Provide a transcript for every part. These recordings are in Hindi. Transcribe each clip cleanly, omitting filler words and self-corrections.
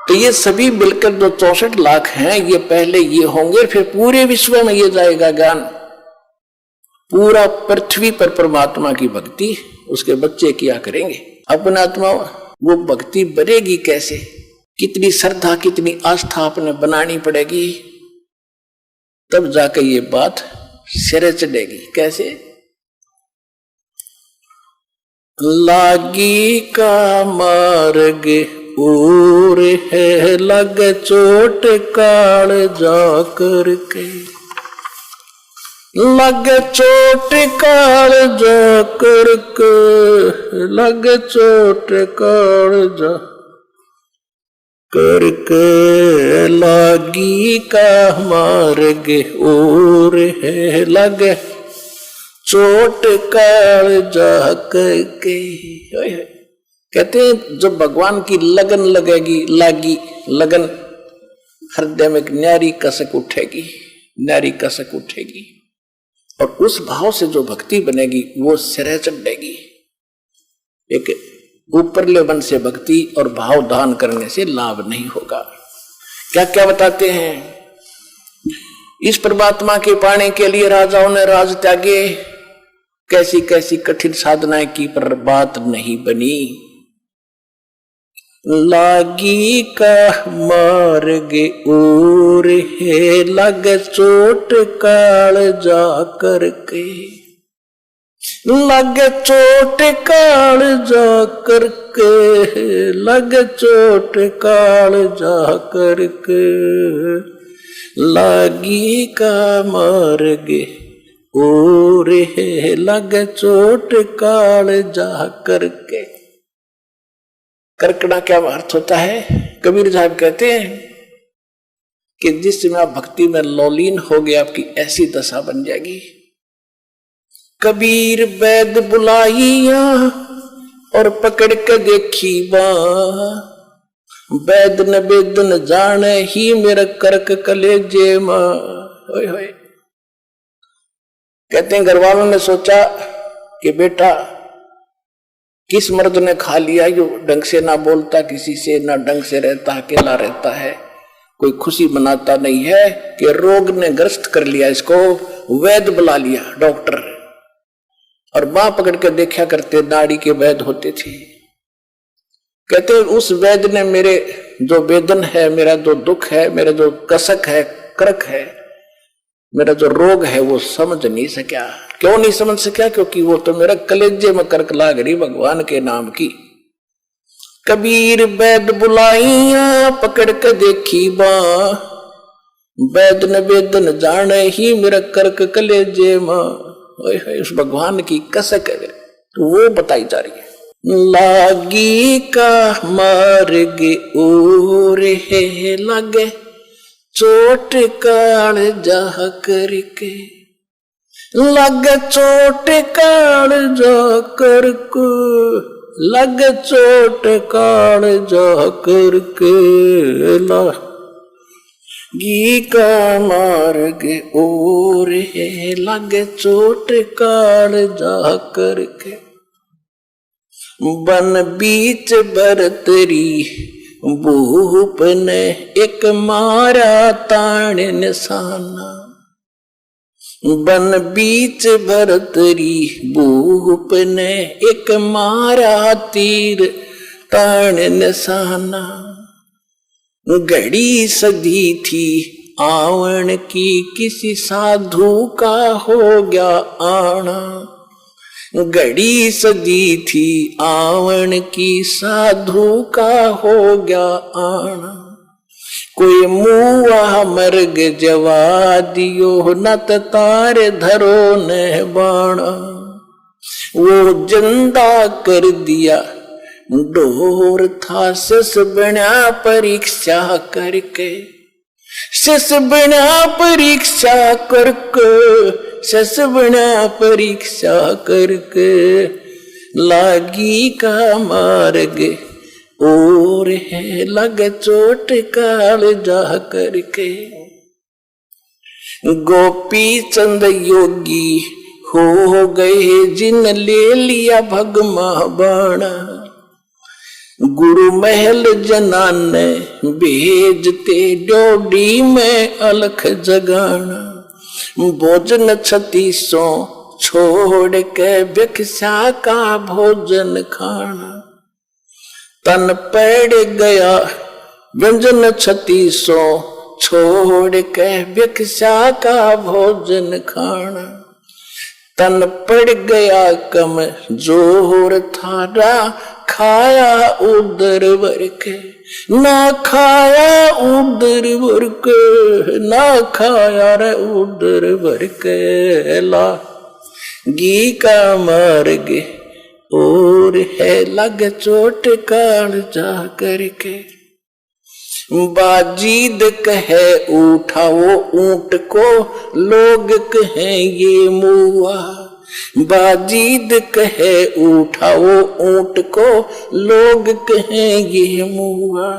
तो ये सभी मिलकर जो 64 लाख हैं, ये पहले ये होंगे, फिर पूरे विश्व में ये जाएगा ज्ञान। पूरा पृथ्वी पर परमात्मा की भक्ति उसके बच्चे किया करेंगे। अपना आत्मा वो भक्ति बढ़ेगी कैसे? कितनी श्रद्धा, कितनी आस्था अपने बनानी पड़ेगी, तब जाकर ये बात सिरे चढ़ेगी। कैसे? लागी का मार्ग और है लग चोट काल जाकर के, लग चोट काल जाकर के, लग चोट काल जा करके, लागी का मार्ग और है लग चोट काल जा करके। कहते हैं जब भगवान की लगन लगेगी, लागी लगन, हृदय में एक न्यारी कसक उठेगी, न्यारी कसक उठेगी, और उस भाव से जो भक्ति बनेगी वो सिरे चढ़ेगी। एक ऊपरले मन से भक्ति और भाव दान करने से लाभ नहीं होगा। क्या क्या बताते हैं? इस परमात्मा के पाने के लिए राजाओं ने राज त्यागे, कैसी कैसी कठिन साधनाएं की, पर बात नहीं बनी। लागी का मार्ग और है लग चोट काल जा करके, लग चोट काल जा करके, लग चोट काल जा करके, लागी का मार्ग और है लग चोट काल जा करके। करकड़ा क्या अर्थ होता है? कबीर साहब कहते हैं कि जिस समय आप भक्ति में लौलीन हो गए, आपकी ऐसी दशा बन जाएगी। कबीर वैद बुलाइया और पकड़ के देखी बाँ, वैद न वेद न जाने ही मेरा करक कलेजे माँ। होय होय। कहते हैं घर वालों ने सोचा कि बेटा किस मर्द ने खा लिया, जो ढंग से ना बोलता किसी से, ना ढंग से रहता, अकेला रहता है, कोई खुशी मनाता नहीं है, कि रोग ने ग्रस्त कर लिया इसको। वैद बुला लिया, डॉक्टर, और बाँ पकड़ कर देखा करते, नाड़ी के वैद होते थे। कहते उस वैद ने मेरे जो वेदन है, मेरा जो दुख है, मेरा जो कसक है, करक है, मेरा जो रोग है, वो समझ नहीं सका। क्यों नहीं समझ सका? क्योंकि वो तो मेरा कलेजे में करक लाग रही भगवान के नाम की। कबीर वैद बुलाइया पकड़ के देखी बाँ, वैद न वेद न जाने ही मेरा करक कलेजे माँ। उस भगवान की कसक है, तो वो बताई जा रही है। लागी का मार्ग और है लगे चोट काल जा करके, लग चोट काल जा करके, लग चोट काल जा करके, लागी का मार्ग और है लग चोट काल जा करके। बन बीच भरतरी भूप ने एक मारा ताण निशाना, बन बीच भरतरी भूप ने एक मारा तीर ताण निशाना। घड़ी सदी थी आवन की, किसी साधु का हो गया आना। घड़ी सदी थी आवन की, साधु का हो गया आना। कोई मुआ मर्ग जवा दियो, नत तार धरो न बाणा। वो जिंदा कर दिया डोर था, सस बना परीक्षा करके, सस बना परीक्षा करके, सस बना परीक्षा करके। लागी का मार्ग और है लग चोट काल जा करके। गोपी चंद योगी हो गए, जिन ले लिया भगमा बाणा। गुरु महल जनाने भेजते डोडी में अलख जगाना। भोजन 36 छोड़ के भिक्षा का भोजन खाना। तन पड़ गया व्यंजन 36 छोड़ के भिक्षा का भोजन खाना। तन पड़ गया कम जोर थारा खाया उदर वर्क ना खाया उदर वर्क ना खाया रे उदर वर्क। ला गी का मार्ग और है लग चोट काल जा करके। बाजीद कहे उठाओ ऊंट को लोग कहें ये मुआ। बाजीद कहे उठाओ ऊंट को लोग कहें ये मुआ।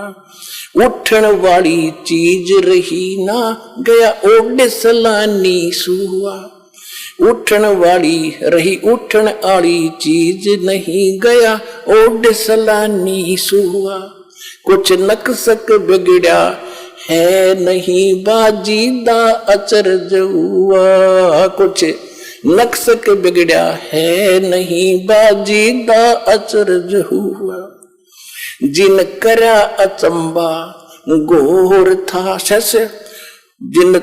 उठन वाली चीज रही ना गया ओड सलानी सुआ। उठन वाली रही उठन वाली चीज नहीं गया ओड सलानी सुआ। कुछ नक्सक बिगड़ा है नहीं बाजीदा अचरज हुआ। कुछ नक्सक बिगड़ा है नहीं बाजीदा अचरज हुआ। जिन करा अचंबा घोर था शस जिन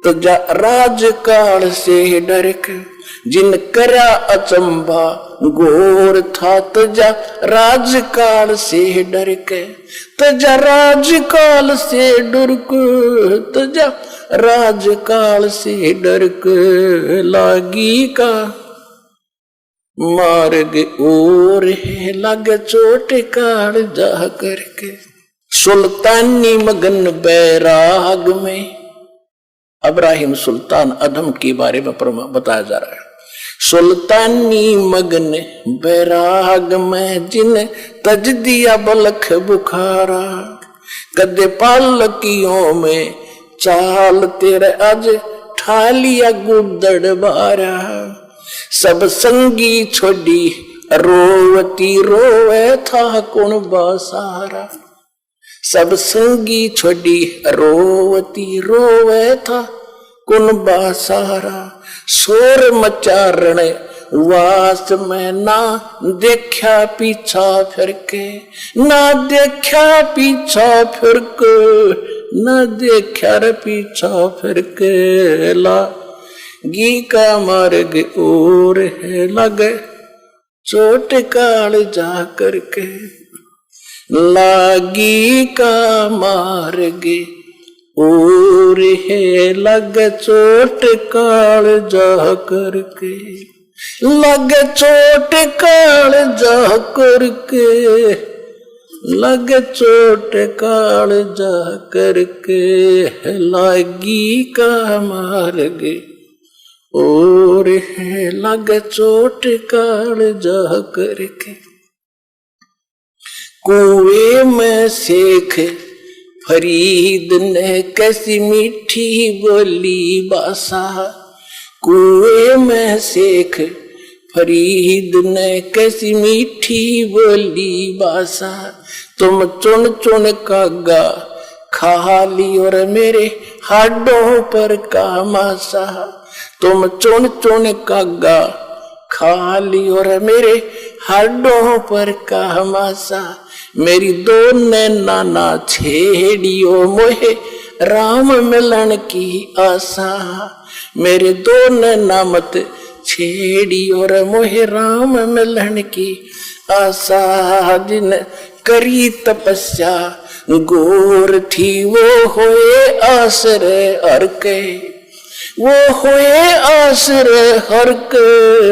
तजा राजकाल से डर के। जिन करा अचंबा घोर था तजा राजकाल से डर के। तजा राजकाल से डर के तजा राजकाल से डर के। लागी का मार्ग और है लग चोट काल जा करके। सुल्तानी मगन बैराग में इब्राहिम सुल्तान अदम के बारे में बताया जा रहा है। सुल्तानी मगन बैराग में जिन तज दिया बलख बुखारा। कदे पालकियों में चाल तेरे आज ठालिया गुदड़ बारा। सब संगी छोड़ी रोवती रोवे था कौन बासारा। सब संगी छोड़ी रोवती रोवे था कौन बासारा। शोर मचारण वास में ना देखा पीछा फिर के। ना देखा पीछा फिर के ना देखा रे पीछा फिर के। ला गी का मार्ग और है लगे चोट काल जा करके। लागी का मार्ग और है लग चोट काल जा करके। लग चोट काल जा करके। लग चोट काल जा करके। लागी का मार्ग और है लग चोट काल जा करके। कुएं में शेख फरीद ने कैसी मीठी बोली बासा। कुएं में शेख फरीद ने कैसी मीठी बोली बासा। तुम चुन चुन कागा खा ली और मेरे हाडों पर का मासा। तुम चुन चुन कागा खा ली और मेरे हाडों पर का मासा। मेरी दो नैना ना छेड़ियो मोहे राम मिलन की आशा। मेरे दो नैना मत छेड़ियो रे मोहे राम मिलन की आशा। जिन करी तपस्या गोर थी वो होए आसरे हर के। वो होए आसरे हर के।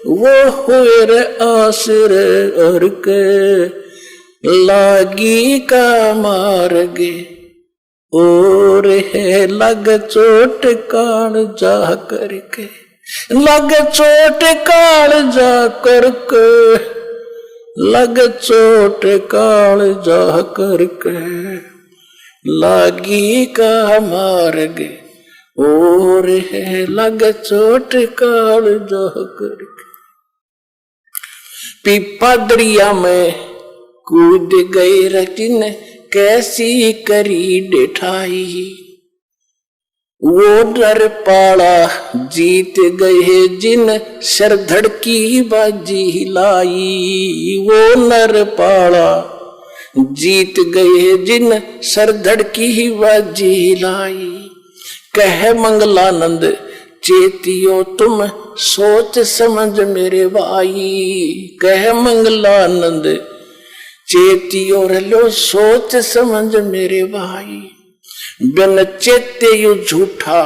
वो होए रे आसरे हर के। लागी का मार्ग और है लग चोट काल जा करके। लग चोट काल जा करके। लग चोट काल जा करके। लागी का मार्ग और है लग चोट काल जा करके। पीपा दरिया में कूद गए रचिन कैसी करी डेठाई, वो डर पाड़ा जीत गए जिन सर धड़की बाजी लाई, वो नर पाड़ा जीत गए जिन सर धड़की बाजी लाई। कह मंगलानंद चेतियो तुम सोच समझ मेरे भाई, कह मंगलानंद चेतियो रलो सोच समझ मेरे भाई। बिन चेते यू झूठा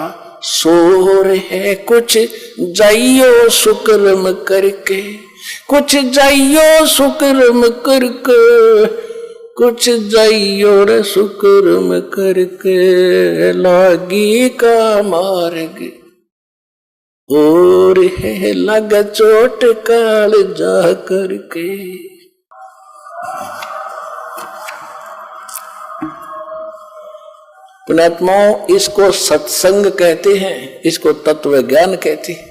शोर है, कुछ जाइयो सुकर्म करके, कुछ जाइयो सुकर्म करके, कुछ जाइयो रे सुकर्म करके, लागी का मार्ग और है लग चोट काल जा करके। पुण्यात्माओं, इसको सत्संग कहते हैं, इसको तत्व ज्ञान कहते हैं।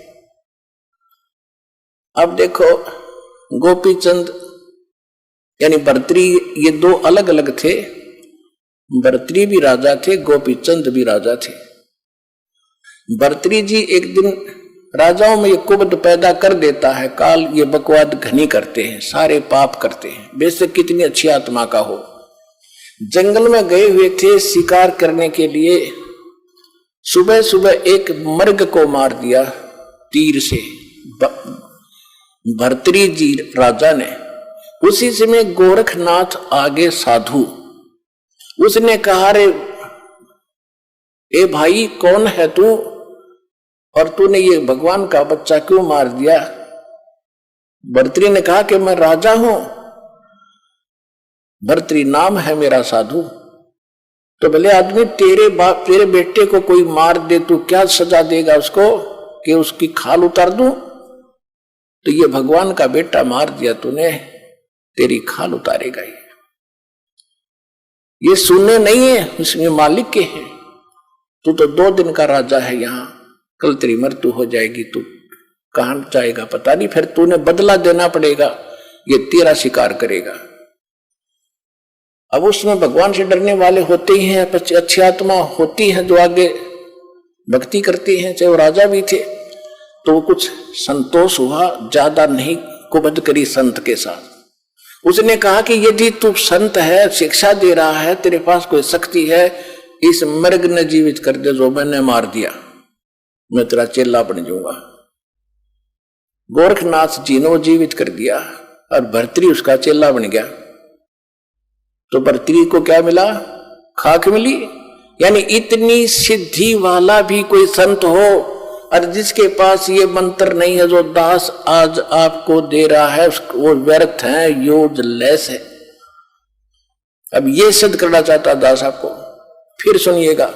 अब देखो, गोपीचंद यानी भर्तृ, ये दो अलग अलग थे। भर्तृ भी राजा थे, गोपीचंद भी राजा थे। भर्तृ जी एक दिन राजाओं में ये कुबद पैदा कर देता है, काल ये बकवाद घनी करते हैं, सारे पाप करते हैं, बेशक कितनी अच्छी आत्मा का हो। जंगल में गए हुए थे शिकार करने के लिए, सुबह सुबह एक मर्ग को मार दिया तीर से भर्तृ जी राजा ने। उसी समय गोरखनाथ आगे साधु, उसने कहा, रे ए भाई कौन है तू, और तूने ये भगवान का बच्चा क्यों मार दिया? भर्तृ ने कहा कि मैं राजा हूं, भर्तृ नाम है मेरा साधु। तो भले आदमी तेरे बेटे को कोई मार दे, तू क्या सजा देगा उसको कि उसकी खाल उतार दूं? तो ये भगवान का बेटा मार दिया तूने, तेरी खाल उतारेगा ये सुनने नहीं है, इसमें मालिक के हैं। तू तो 2 दिन का राजा है यहाँ, कल तेरी मृत्यु हो जाएगी, तू कहां जाएगा पता नहीं, फिर तूने बदला देना पड़ेगा, ये तेरा शिकार करेगा। अब उसमें भगवान से डरने वाले होते ही हैं, अच्छी आत्मा होती है जो आगे भक्ति करती हैं, चाहे वो राजा भी थे। तो कुछ संतोष हुआ, ज्यादा नहीं कुबद करी संत के साथ। उसने कहा कि यदि तू संत है, शिक्षा दे रहा है, तेरे पास कोई शक्ति है, इस मर्ग ने जीवित कर दे जो मैंने मार दिया, मैं तेरा चेला बन जाऊंगा। गोरखनाथ जी ने वो जीवित कर दिया और भर्तृ उसका चेला बन गया। तो भर्तृ को क्या मिला? खाक मिली। यानी इतनी सिद्धि वाला भी कोई संत हो और जिसके पास ये मंत्र नहीं है जो दास आज आपको दे रहा है, वो व्यर्थ है, यूजलेस है। अब ये सिद्ध करना चाहता दास आपको, फिर सुनिएगा।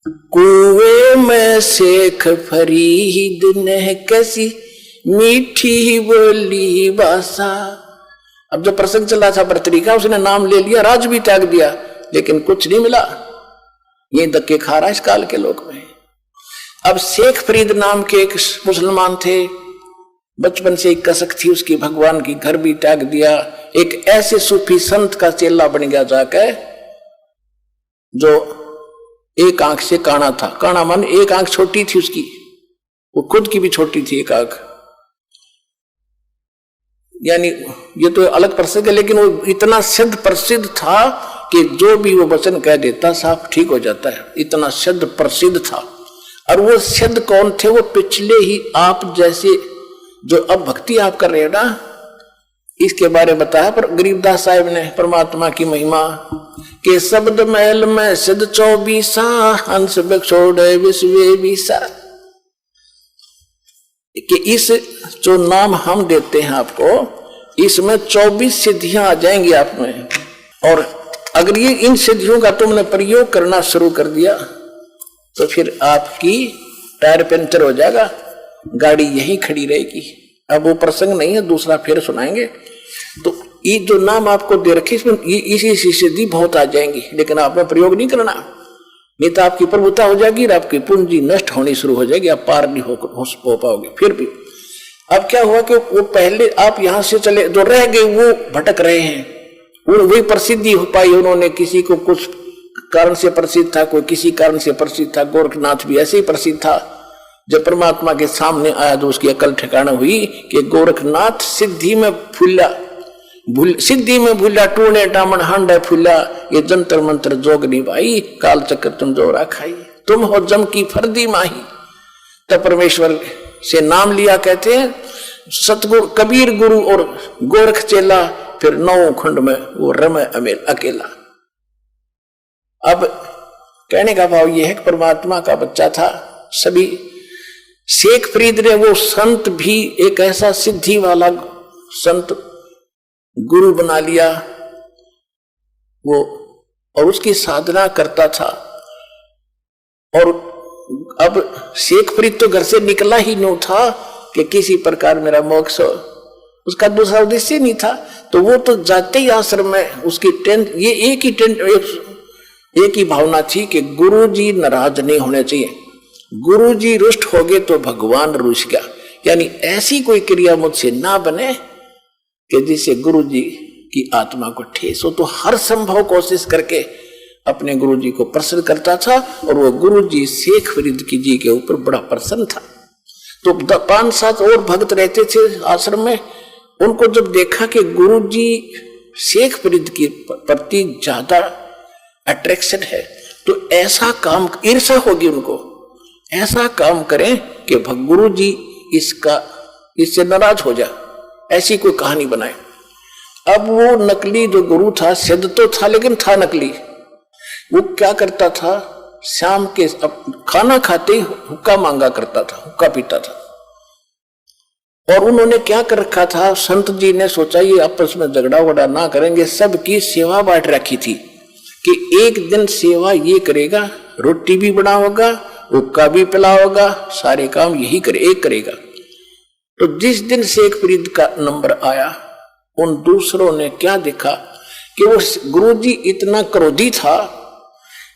कुएं में शेख फरीद ने कैसी मीठी बोली भाषा। अब जो प्रसंग चला था भर्तृ का, उसने नाम ले लिया, राज भी त्याग दिया, लेकिन कुछ नहीं मिला। ये धक्के खा रहा इस काल के लोक में। अब शेख फरीद नाम के एक मुसलमान थे, बचपन से एक कसक थी उसकी, भगवान की घर भी त्याग दिया, एक ऐसे सूफी संत का चेला बन गया जाकर, जो एक आंख से काना था। काना मान एक आंख छोटी थी उसकी, वो खुद की भी छोटी थी एक आंख। यानी ये तो अलग प्रसंग है, लेकिन वो इतना सिद्ध प्रसिद्ध था कि जो भी वो वचन कह देता साफ ठीक हो जाता है, इतना सिद्ध प्रसिद्ध था। और वो सिद्ध कौन थे? वो पिछले ही आप जैसे जो अब भक्ति आप कर रहे हो ना, इसके बारे में बताया पर गरीबदास साहिब ने परमात्मा की महिमा के शब्द महल में सिद्ध 24 हंस बक्षोड़े विश्वे बीसा। कि इस जो नाम हम देते हैं आपको, इसमें 24 सिद्धियां आ जाएंगी आप में। और अगर ये इन सिद्धियों का तुमने प्रयोग करना शुरू कर दिया तो फिर आपकी टायर पंचर हो जाएगा, गाड़ी यहीं खड़ी रहेगी। अब वो प्रसंग नहीं है, दूसरा फिर सुनाएंगे। तो ये जो नाम आपको दे रखे, इसमें इसी सिद्धि बहुत आ जाएंगी, लेकिन आपने प्रयोग नहीं करना, नहीं तो आपकी प्रभुता हो जाएगी और आपकी पूंजी नष्ट होनी शुरू हो जाएगी, आप पार नहीं हो पाओगे। फिर भी अब क्या हुआ कि वो पहले आप यहां से चले, जो रह गए वो भटक रहे हैं, वही प्रसिद्धि हो पाई। उन्होंने किसी को कुछ कारण से प्रसिद्ध था, कोई किसी कारण से प्रसिद्ध था। गोरखनाथ भी ऐसे ही प्रसिद्ध था। जब परमात्मा के सामने आया तो उसकी अकल ठिकाना हुई कि गोरखनाथ सिद्धि में फूला, सिद्धि में भूला, टूणे टामन हांडे फूला, ये जंतर मंत्र जोग निभाई, काल चक्र तुम जोरा खाई, तुम हो जम की फर्दी माही। तब परमेश्वर से नाम लिया। कहते हैं सतगुरु कबीर गुरु और गोरख चेला, फिर 9 खंड में वो रमे अमेल अकेला। अब कहने का भाव यह है कि परमात्मा का बच्चा था। सभी शेख फरीद ने वो संत भी एक ऐसा सिद्धि वाला संत गुरु बना लिया वो, और उसकी साधना करता था। और अब शेख फरीद तो घर से निकला ही नहीं था कि किसी प्रकार मेरा मोक्ष हो, उसका दूसरा उद्देश्य नहीं था। तो वो तो जाते ही आश्रम में उसकी टेंट, ये एक ही भावना थी कि गुरुजी नाराज नहीं होने चाहिए, गुरुजी रुष्ट हो गए तो भगवान रुष्ट गया। यानी ऐसी कोई क्रिया मुझसे ना बने कि जिससे गुरुजी की आत्मा को ठेस हो। तो हर संभव कोशिश करके अपने गुरुजी को प्रसन्न करता था। और वो गुरुजी शेख फरीद की जी के ऊपर बड़ा प्रसन्न था। तो 5-7 और भक्त रहते थे आश्रम में। उनको जब देखा कि गुरुजी शेख फरीद के प्रति ज्यादा अट्रैक्शन है, तो ऐसा काम, ईर्ष्या होगी उनको, ऐसा काम करें कि गुरुजी इससे नाराज हो जाए, ऐसी कोई कहानी बनाए। अब वो नकली जो गुरु था, सिद्ध तो था लेकिन था नकली। वो क्या करता था, शाम के खाना खाते ही हुक्का मांगा करता था, हुक्का पीता था। और उन्होंने क्या कर रखा था, संत जी ने सोचा ये आपस में झगड़ा वगड़ा ना करेंगे, सबकी सेवा बांट रखी थी कि एक दिन सेवा ये करेगा, रोटी भी बनाओगा, हुक्का भी पिलाओगा, सारे काम यही एक करेगा। तो जिस दिन शेख फरीद का नंबर आया, उन दूसरों ने क्या देखा कि वो गुरुजी इतना क्रोधी था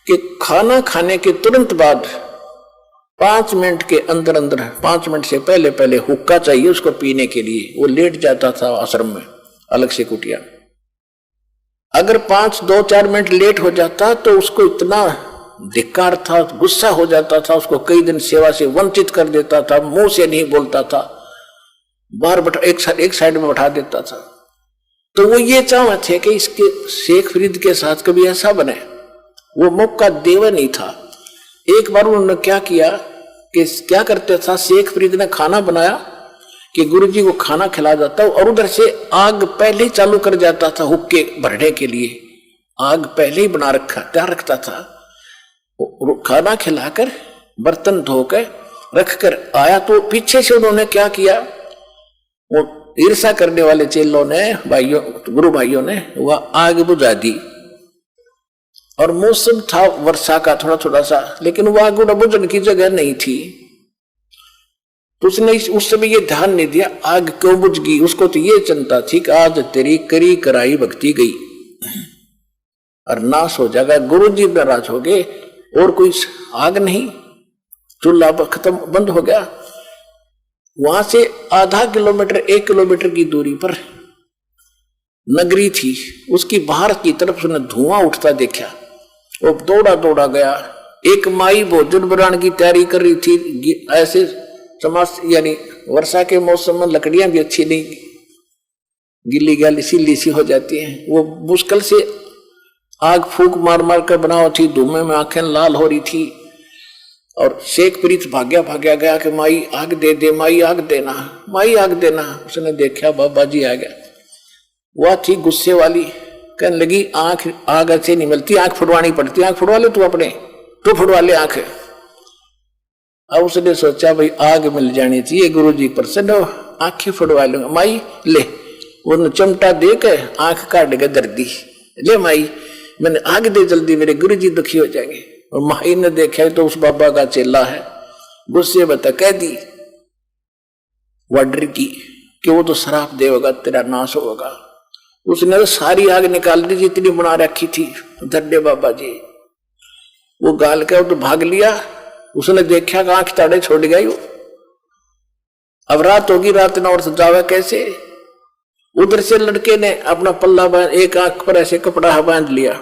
कि खाना खाने के तुरंत बाद 5 मिनट के अंदर 5 मिनट से पहले हुक्का चाहिए उसको पीने के लिए। वो लेट जाता था आश्रम में अलग से कुटिया। अगर 2-4 मिनट लेट हो जाता तो उसको इतना धिक्कार था, गुस्सा हो जाता था, उसको कई दिन सेवा से वंचित कर देता था, मुंह से नहीं बोलता था, बाहर एक साइड में बैठा देता था। तो वो ये चाहते थे कि इसके शेख फरीद के साथ कभी ऐसा बने, वो मौका देवा नहीं था। एक बार उन्होंने क्या किया कि क्या करते था, शेख फरीद ने खाना बनाया कि गुरुजी को खाना खिला जाता और उधर से आग पहले ही चालू कर जाता था हुक्के भरने के लिए। आग पहले ही बना तैयार रखता था। खाना खिलाकर बर्तन धोकर रखकर आया तो पीछे से उन्होंने क्या किया, वो ईर्ष्या करने वाले चेलों ने, गुरु भाइयों ने वह आग बुझा दी। और मौसम था वर्षा का थोड़ा सा, लेकिन वह आग बुझने की जगह नहीं थी। तो उसने उस समय ये ध्यान नहीं दिया आग क्यों बुझ गई। उसको तो ये चिंता थी कि आज तेरी करी कराई भक्ति गई और नाश हो जाएगा, गुरुजी नाराज हो गए और कोई आग नहीं, चूल्हा खत्म बंद हो गया। वहां से आधा किलोमीटर 1 किलोमीटर की दूरी पर नगरी थी, उसकी बाहर की तरफ उसने धुआं उठता देखा। वो दौड़ा गया। एक माई भोजन बनाने की तैयारी कर रही थी। ऐसे समाज यानी वर्षा के मौसम में लकड़ियां भी अच्छी नहीं, गिल्ली गाली सीली सी हो जाती हैं। वो मुश्किल से आग फूक मार कर बनाओ थी, धुएं में आंखें लाल हो रही थी। और शेख फरीद भाग्या गया कि माई आग दे दे, माई आग देना, माई आग देना। उसने देखा बाबा जी आ गया। वह थी गुस्से वाली, कहने लगी आग ऐसे नहीं मिलती, आंख फुड़वानी पड़ती, आंख फुड़वा ले तू अपने, तो फुड़वा ले आंख। अब उसने सोचा भाई आग मिल जानी चाहिए, गुरुजी प्रसन्न हो, आंखें फुड़वा लूंगा। माई ले, वो चिमटा दे के आंख काट के दर्दी, ले माई मैंने आग दे जल्दी, मेरे गुरुजी दुखी हो जाएंगे। और माई ने देखा तो उस बाबा का चेला है, गुस्से बता कह दी वाडर की कि वो तो शराब देगा, तेरा नाश होगा। उसने तो सारी आग निकाल दी जितनी बना रखी थी धड्डे बाबा जी। वो गाल के तो भाग लिया। उसने देखा कि आंख ताड़े छोड़ गई। अब रात होगी, रात न और सजावे कैसे। उधर से लड़के ने अपना पल्ला बांध, एक आंख पर ऐसे कपड़ा बांध लिया,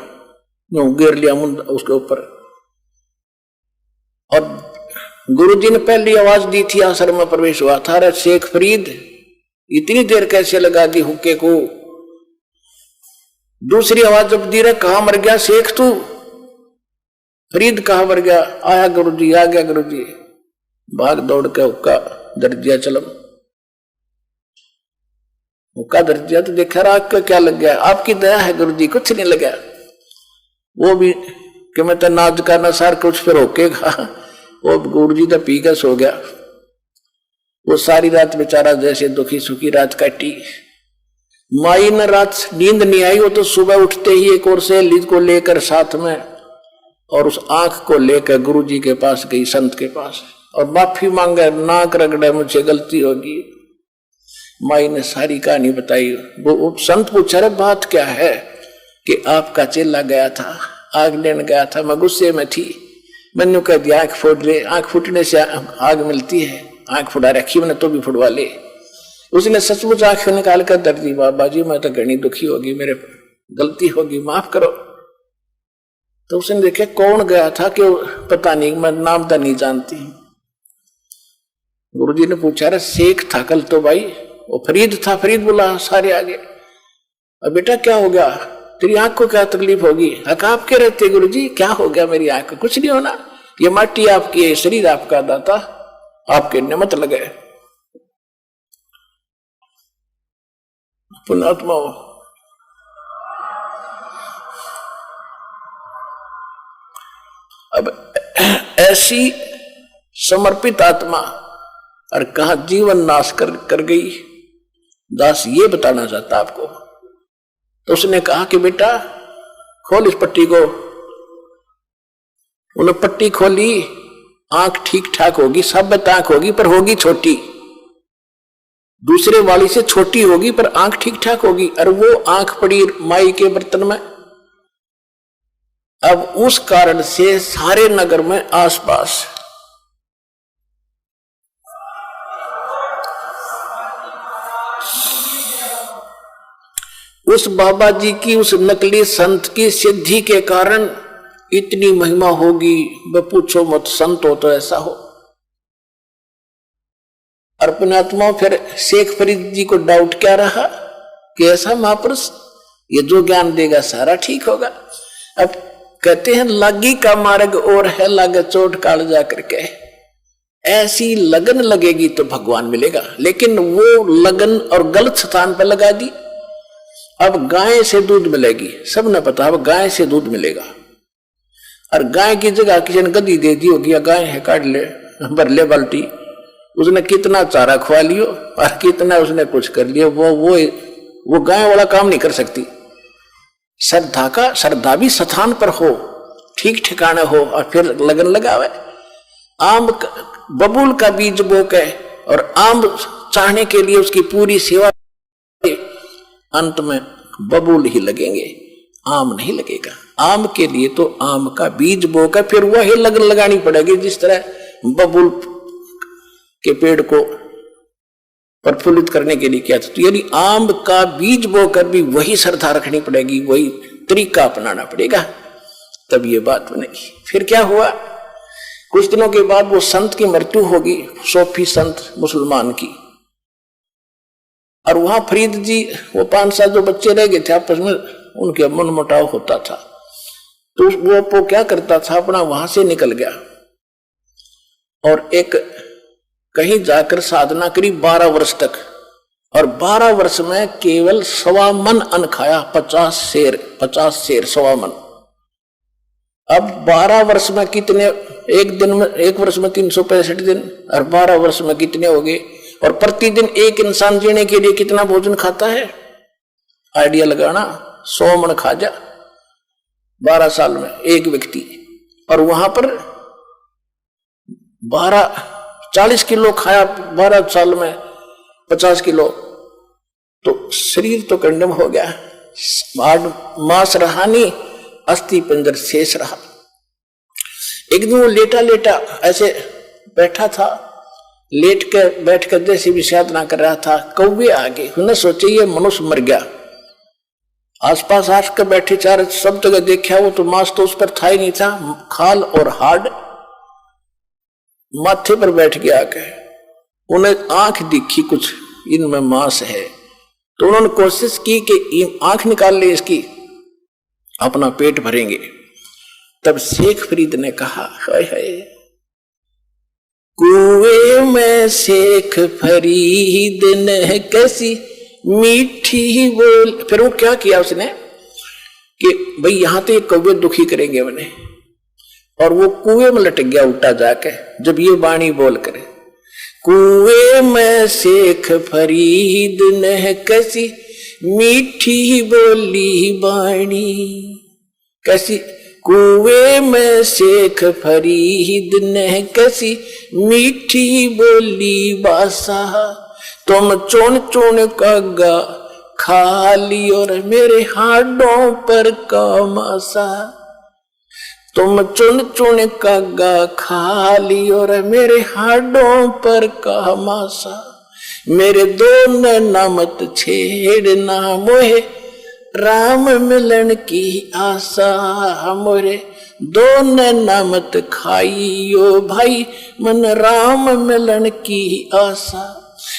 गिर लिया मुंड उसके ऊपर। और गुरुजी ने पहली आवाज दी थी, आश्रम में प्रवेश हुआ था, अरे शेख फरीद इतनी देर कैसे लगा दी हुक्के को। दूसरी आवाज जब दी, रहे कहां मर गया शेख तू, फरीद कहां मर गया। आया गुरुजी, आ गया गुरुजी। भाग दौड़ के हुक्का दर दिया चलम। हुक्का दर दिया तो देखा राग का क्या लग गया। आपकी दया है गुरुजी, कुछ नहीं लगा। वो भी कि मैं तो नाच का नसार कुछ फिर होकेगा। वो गुरुजी तो पी के सो गया। वो सारी रात बेचारा जैसे दुखी सुखी रात काटी। माई ने रात नींद नहीं आई। वो तो सुबह उठते ही एक और सहेली को लेकर साथ में और उस आंख को लेकर गुरुजी के पास गई, संत के पास, और माफी मांगे, नाक रगड़े, मुझे गलती होगी। माई ने सारी कहानी बताई। वो संत पूछा, रहे बात क्या है? कि आपका चेला गया था, आग लेने गया था, मैं गुस्से में थी, मैंने कह दिया आंख फोड़ ले। आंख फूटने से आग मिलती है, आंख फुड़ा रखी मैंने तो भी फुड़वा ले। उसने सचमुच आंख निकाल कर दर दी। बाबा जी मैं तो घनी दुखी होगी, मेरे गलती होगी, माफ करो। तो उसने देखे कौन गया था कि पता नहीं, मैं नाम तो नहीं जानती। गुरुजी ने पूछा, रहे शेख था कल तो भाई, वो फरीद था। फरीद बोला सारे आगे। अब बेटा क्या हो गया, तेरी आंख को क्या तकलीफ होगी? हक आपके रहते गुरुजी, क्या हो गया मेरी आंख को? कुछ नहीं होना, ये माटी आपकी है, शरीर आपका दाता, आपके निमत लगे। पुण्यात्मा हो। अब ऐसी समर्पित आत्मा और कहा जीवन नाश कर गई। दास ये बताना चाहता आपको। तो उसने कहा कि बेटा खोल इस पट्टी को। उन्होंने पट्टी खोली, आंख ठीक ठाक होगी, साबित आंख होगी, पर होगी छोटी, दूसरे वाली से छोटी होगी, पर आंख ठीक ठाक होगी। और वो आंख पड़ी माई के बर्तन में। अब उस कारण से सारे नगर में आसपास उस बाबा जी की, उस नकली संत की सिद्धि के कारण इतनी महिमा होगी, वे पूछो मत। संत हो तो ऐसा हो। अर्पणात्मा फिर शेख फरीद जी को डाउट क्या रहा कि ऐसा महापुरुष ये जो ज्ञान देगा सारा ठीक होगा। अब कहते हैं लागी का मार्ग और है, लागे चोट काल जा करके। ऐसी लगन लगेगी तो भगवान मिलेगा, लेकिन वो लगन और गलत स्थान पर लगा दी। अब गाय से दूध मिलेगी, सबने पता, अब गाय से दूध मिलेगा। और गाय की जगह किसी ने गद्दी दे दी होगी, गाय है काट ले, भर ले बाल्टी। उसने कितना चारा खुआ लियो और कितना उसने कुछ कर लिया, वो गाय वाला काम नहीं कर सकती। श्रद्धा भी स्थान पर हो, ठीक ठिकाने हो, और फिर लगन लगावे। आम बबूल का बीज बोके और आम चाहने के लिए उसकी पूरी सेवा, अंत में बबूल ही लगेंगे, आम नहीं लगेगा। आम के लिए तो आम का बीज बोकर फिर वही लगन लगानी पड़ेगी, जिस तरह बबूल के पेड़ को प्रफुल्लित करने के लिए किया था। तो यानी आम का बीज बोकर भी वही श्रद्धा रखनी पड़ेगी, वही तरीका अपनाना पड़ेगा, तब ये बात बनेगी। फिर क्या हुआ, कुछ दिनों के बाद वो संत की मृत्यु होगी, सूफी संत मुसलमान की। और वहां फरीद जी, वो 5 साल जो बच्चे रह गए थे, आपस में उनके मन मुटाव होता था। तो वो क्या करता था, अपना वहां से निकल गया और एक कहीं जाकर साधना करी 12 वर्ष तक। और 12 वर्ष में केवल 1.25 मन अन्न खाया, 50 शेर 1.25 मन। अब 12 वर्ष में कितने, एक वर्ष में 365 दिन, और 12 वर्ष में कितने हो गए? और प्रतिदिन एक इंसान जीने के लिए कितना भोजन खाता है? आइडिया लगाना, 100 मन खा जा 12 साल में एक व्यक्ति। और वहां पर 40 किलो खाया 12 साल में, 50 किलो, तो शरीर तो कंडम हो गया। मांस रहा नहीं, अस्थि पंजर शेष रहा। एक दिन वो लेटा लेटा ऐसे बैठा था लेट के बैठ कर जैसे भी साधना कर रहा था, कौवे आ गए। उन्हें सोचे ये मनुष्य मर गया। आसपास आकर बैठे चार सब जगह देखा, वो तो मांस तो उस पर था ही नहीं था, खाल और हाड माथे पर बैठ गया आके। उन्हें आंख दिखी कुछ इनमें मांस है, तो उन्होंने कोशिश की कि आंख निकाल ले इसकी, अपना पेट भरेंगे। तब शेख फरीद ने कहा, हाय हाय, कुएं में शेख फरीद ने कैसी मीठी बोल। फिर वो क्या किया उसने कि भाई यहां तो ये कौवे दुखी करेंगे उन्हें, और वो कुएं में लटक गया उल्टा जाके। जब ये वाणी बोल करे, कुएं में शेख फरीद ने कैसी मीठी बोली बाणी, कैसी कुएं में शेख फरीद ने कैसी मीठी बोली बासा, तुम चुन चुन कागा खा ली और मेरे हाडों पर कामासा, तुम चुन चुन कागा खा ली और मेरे हाडों पर कामासा, मेरे दो नैना मत छेड़ना मोहे राम मिलन की आशा, मोरे दो नैना मत खाइयो भाई मन राम मिलन की आशा,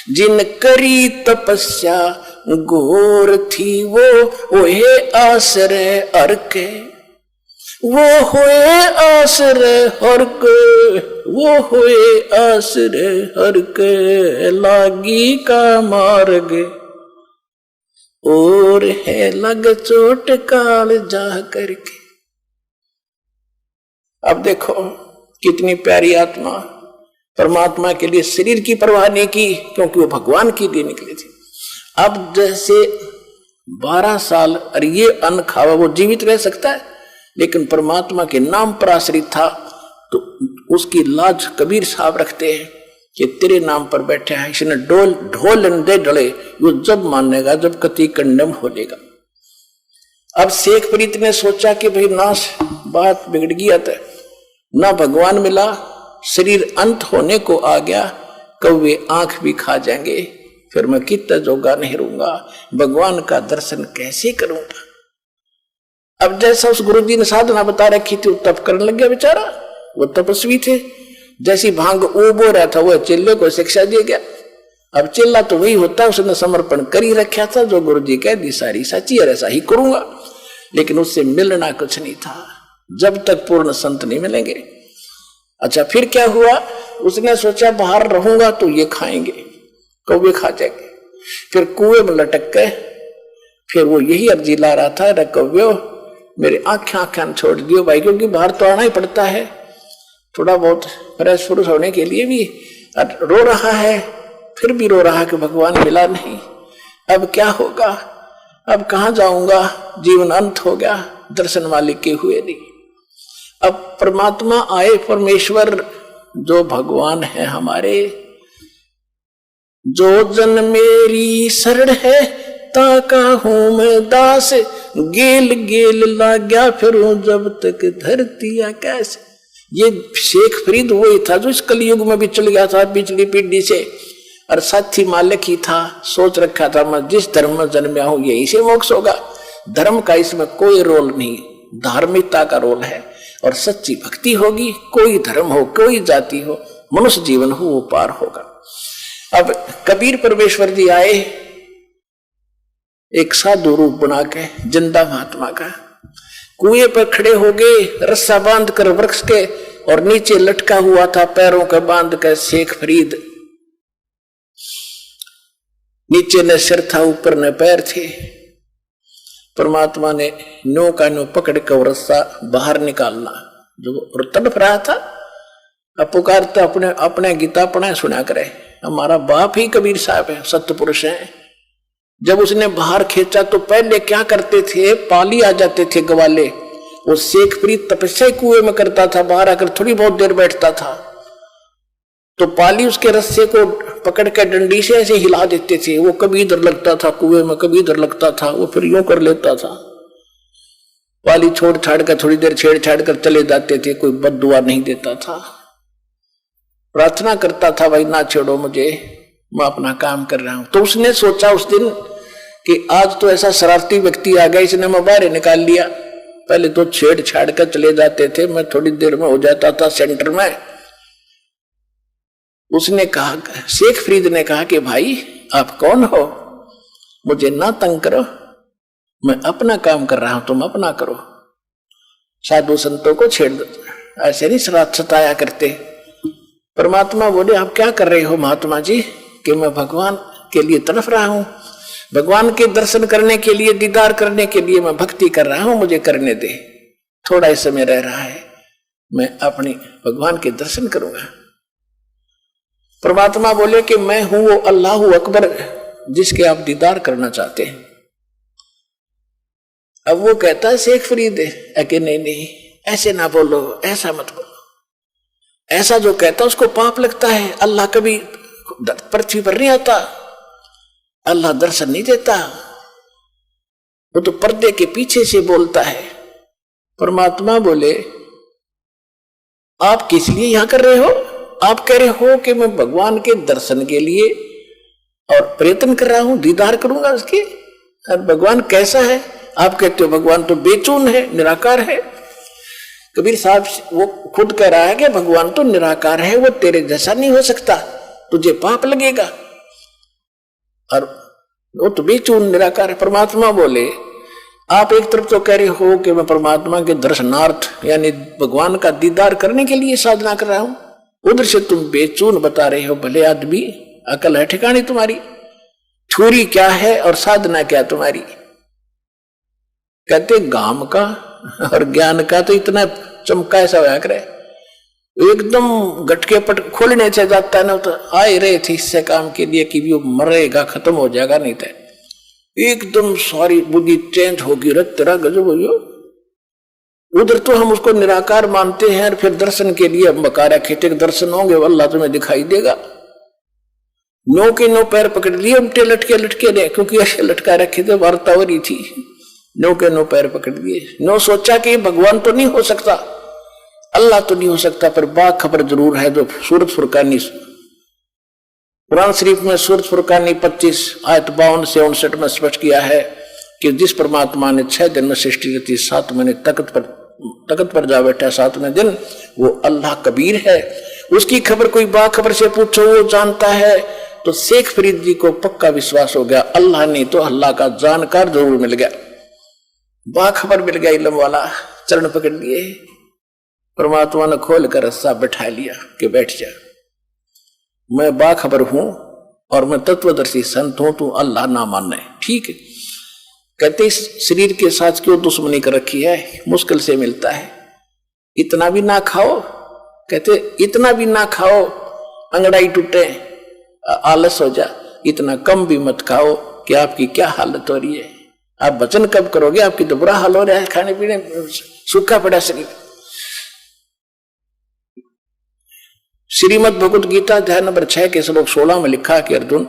जिन करी तपस्या घोर थी वो होए आश्रय हर के, वो होए आश्रय हर के, वो होए आश्रय हर के, लागी का मार्ग और है लग चोट काल जा करके। अब देखो कितनी प्यारी आत्मा, परमात्मा के लिए शरीर की परवाह नहीं की, क्योंकि वो भगवान के लिए निकले थे। अब जैसे 12 साल और ये अन्न खावा, वो जीवित रह सकता है, लेकिन परमात्मा के नाम पर आश्रित था, तो उसकी लाज कबीर साहब रखते हैं कि तेरे नाम पर बैठे हैं, इसने ढोल दे डले, वो जब मानेगा जब कति कंडम हो लेगा। अब शेख फरीद ने सोचा कि भाई नाश बात बिगड़ गया था, ना भगवान मिला, शरीर अंत होने को आ गया, कौवे आंख भी खा जाएंगे, फिर मैं कितना जोगा नहीं रहूंगा, भगवान का दर्शन कैसे करूंगा। अब जैसा उस गुरुजी ने साधना बता रखी थी, वो तप करने लग गया बेचारा, वो तपस्वी थे। जैसी भांग उबो रहा था, वो चेले को शिक्षा दिया गया। अब चेला तो वही होता, उसने समर्पण कर ही रखा था, जो गुरुजी कह दी सारी सच्ची और ऐसा ही करूंगा, लेकिन उससे मिलना कुछ नहीं था जब तक पूर्ण संत नहीं मिलेंगे। अच्छा फिर क्या हुआ, उसने सोचा बाहर रहूंगा तो ये खाएंगे, कौवे खा जाएंगे। फिर कुएं में लटक गए, फिर वो यही अर्जी ला रहा था, रे कौवे मेरे आंखें छोड़ दियो भाई, क्योंकि बाहर तो आना ही पड़ता है थोड़ा बहुत फ्रेश फ्रूश होने के लिए भी। रो रहा है, फिर भी रो रहा कि भगवान मिला नहीं, अब क्या होगा, अब कहाँ जाऊंगा, जीवन अंत हो गया, दर्शन मालिक के हुए नहीं। अब परमात्मा आए, परमेश्वर जो भगवान है हमारे, जो जन मेरी शरण है ताका हूं मैं दास, गेल गेल लाग्या फिरूं जब तक धरती आकाश। ये शेख फरीद वही था जो इस कलयुग में भी चल गया था पिछली पीढ़ी से, और साथी मालिक ही था, सोच रखा था मैं जिस धर्म में जन्मया हूं यही से मोक्ष होगा। धर्म का इसमें कोई रोल नहीं, धार्मिकता का रोल है, और सच्ची भक्ति होगी, कोई धर्म हो कोई जाति हो, मनुष्य जीवन हो वो पार होगा। अब कबीर परमेश्वर जी आए एक साधु रूप बना के, जिंदा महात्मा का, कुएं पर खड़े हो गए, रस्सा बांध कर वृक्ष के, और नीचे लटका हुआ था पैरों का बांध कर शेख फरीद। नीचे न सिर था, ऊपर न पैर थे। परमात्मा ने नो का नो पकड़ कर रस्सा बाहर निकालना, जो तड़प रहा था। अब पुकारता अपने अपने गीता अपने सुना करे, हमारा बाप ही कबीर साहब है, सत्य पुरुष है। जब उसने बाहर खींचा तो पहले क्या करते थे, पाली आ जाते थे ग्वाले, वो शेख फरीद तपस्या कुएं में करता था, बाहर आकर थोड़ी बहुत देर बैठता था, तो पाली उसके रस्से को पकड़ के डंडी से ऐसे हिला देते थे। वो कभी इधर लगता था कुएं में, कभी इधर लगता था, वो फिर यूं कर लेता था। पाली छोड़ छाड़ कर थोड़ी देर छेड़ छाड़ कर चले जाते थे, कोई बद्दुआ नहीं देता था। प्रार्थना करता था भाई ना छोड़ो मुझे, मैं अपना काम कर रहा हूं। तो उसने सोचा उस दिन कि आज तो ऐसा शरारती व्यक्ति आ गया, इसने मैं बाहर निकाल लिया। पहले तो छेड़छाड़ कर चले जाते थे, मैं थोड़ी देर में हो जाता था सेंटर में। उसने कहा, शेख फरीद ने कहा कि भाई आप कौन हो, मुझे ना तंग करो, मैं अपना काम कर रहा हूं, तुम अपना करो। साधु संतों को छेड़ दो, ऐसे नहीं सताया करते। परमात्मा बोले आप क्या कर रहे हो महात्मा जी? कि मैं भगवान के लिए तड़फ रहा हूं, भगवान के दर्शन करने के लिए, दीदार करने के लिए मैं भक्ति कर रहा हूं, मुझे करने दे, थोड़ा ही समय रह रहा है, मैं अपने भगवान के दर्शन करूंगा। परमात्मा बोले कि मैं हूं वो अल्लाह अकबर जिसके आप दीदार करना चाहते हैं। अब वो कहता है शेख फरीद है कि नहीं नहीं ऐसे ना बोलो, ऐसा मत बोलो, ऐसा जो कहता है उसको पाप लगता है। अल्लाह कभी पृथ्वी पर नहीं आता, अल्लाह दर्शन नहीं देता, वो तो पर्दे के पीछे से बोलता है। परमात्मा बोले आप किस लिए यहां कर रहे हो? आप कह रहे हो कि मैं भगवान के दर्शन के लिए और प्रयत्न कर रहा हूं, दीदार करूंगा उसके। और भगवान कैसा है? आप कहते हो भगवान तो बेचून है, निराकार है। कबीर साहब वो खुद कह रहा है कि भगवान तो निराकार है, वो तेरे जैसा नहीं हो सकता, तुझे पाप लगेगा, और वो तो बेचून निराकार है। परमात्मा बोले आप एक तरफ तो कह रहे हो कि मैं परमात्मा के दर्शनार्थ यानी भगवान का दीदार करने के लिए साधना कर रहा हूं, उधर से तुम बेचून बता रहे हो। भले आदमी, अकल है ठिकानी तुम्हारी? छुरी क्या है और साधना क्या तुम्हारी? कहते गाम का और ज्ञान का तो इतना चमका ऐसा होया करे, एकदम गटके पट खोलने से जाता है ना, तो आए रहे थे इससे काम के लिए कि वो मरेगा, खत्म हो जाएगा, नहीं तो एकदम सारी बुद्धि चेंज होगी। रत तेरा गजब हो। उधर तो हम उसको निराकार मानते हैं, और फिर दर्शन के लिए हम बका रखे थे, दर्शन होंगे अल्लाह तुम्हें दिखाई देगा। नो के नो पैर पकड़ लिए, उल्टे लटके लटके ने, क्योंकि ऐसे लटका रखे थे, वार्ता हो रही थी। नो के नो पैर पकड़ लिए, नो सोचा कि भगवान तो नहीं हो सकता, अल्लाह तो नहीं हो सकता, पर बाखबर जरूर है। जो सूरत फुरकानी, कुरान शरीफ में सूरत फुरकानी 25 आयत 52 से 59 में स्पष्ट किया है कि जिस परमात्मा ने 6 दिन में सृष्टि रची, 7 महीने तख्त पर जा बैठा 7वें दिन, वो अल्लाह कबीर है। उसकी खबर कोई बाखबर से पूछो, वो जानता है। तो शेख फरीद जी को पक्का विश्वास हो गया, अल्लाह नहीं तो अल्लाह का जानकार जरूर मिल गया, बाखबर मिल गया, इल्म वाला। चरण पकड़ लिए, परमात्मा ने खोल कर रस्सा बैठा लिया कि बैठ जा, मैं बाखबर हूं और मैं तत्वदर्शी संत हूं, तू अल्लाह ना मानना है, ठीक है। कहते इस शरीर के साथ क्यों दुश्मनी कर रखी है, मुश्किल से मिलता है, इतना भी ना खाओ। कहते इतना भी ना खाओ अंगड़ाई टूटे, आलस हो जा, इतना कम भी मत खाओ कि आपकी क्या हालत हो रही है। आप वचन कब करोगे, आपकी तो बुरा हाल हो रहा है, खाने पीने सूखा पड़ा शरीर। श्रीमद् भगवत गीता अध्याय नंबर 6 के श्लोक 16 में लिखा कि अर्जुन,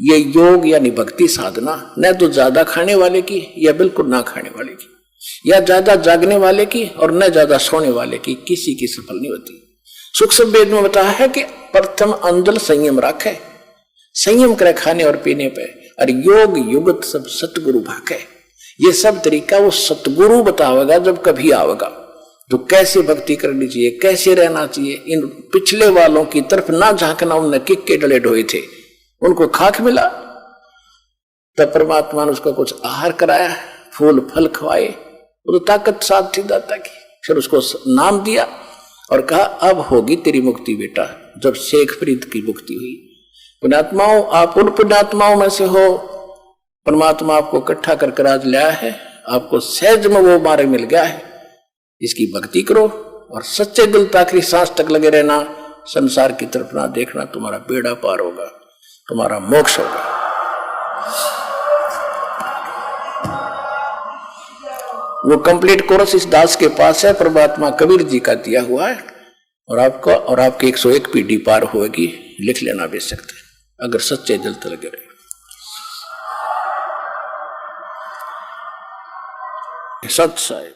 ये योग यानी भक्ति साधना न तो ज्यादा खाने वाले की या बिल्कुल ना खाने वाले की, या ज्यादा जागने वाले की और न ज्यादा सोने वाले की, किसी की सफल नहीं होती। सूक्ष्म वेद में बताया है कि प्रथम अंजल संयम रखे, संयम करे खाने और पीने पे, और योग युगत सब सतगुरु भाखे। ये सब तरीका वो सतगुरु बतावेगा जब कभी आवेगा, तो कैसे भक्ति करनी चाहिए, कैसे रहना चाहिए। इन पिछले वालों की तरफ ना झांकना, उनने किक के डले ढोए थे, उनको खाक मिला, तब परमात्मा ने उसको कुछ आहार कराया, फूल फल खवाए, वो तो ताकत साथ थी दाता की। फिर उसको नाम दिया और कहा अब होगी तेरी मुक्ति बेटा। जब शेख फरीद की मुक्ति हुई, पुण्यात्माओं आप उन पुण्यात्माओं में से हो, परमात्मा आपको इकट्ठा कर आज लाया है, आपको सहज में वो मार्ग मिल गया है। इसकी भक्ति करो और सच्चे दिल तक आखिरी सांस तक लगे रहना, संसार की तरफ ना देखना, तुम्हारा बेड़ा पार होगा, तुम्हारा मोक्ष होगा। वो कंप्लीट कोर्स इस दास के पास है, परमात्मा कबीर जी का दिया हुआ है, और आपको और आपके 101 पीढ़ी पार होगी, लिख लेना बेच सकते हैं अगर सच्चे दिल तक लगे रहे। सत साहिब।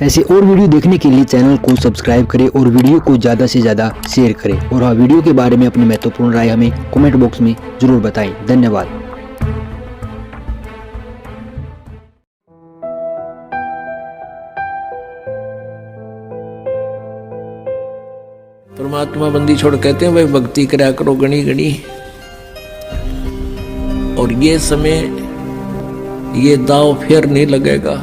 ऐसे और वीडियो देखने के लिए चैनल को सब्सक्राइब करें और वीडियो को ज़्यादा से ज़्यादा शेयर करें। और हाँ, वीडियो के बारे में अपनी महत्वपूर्ण राय हमें कमेंट बॉक्स में ज़रूर बताएं। धन्यवाद। परमात्मा बंदी छोड़ कहते हैं भाई भक्ति करा करो गणी गणी। और ये समय ये दाव फिर नहीं लगेगा।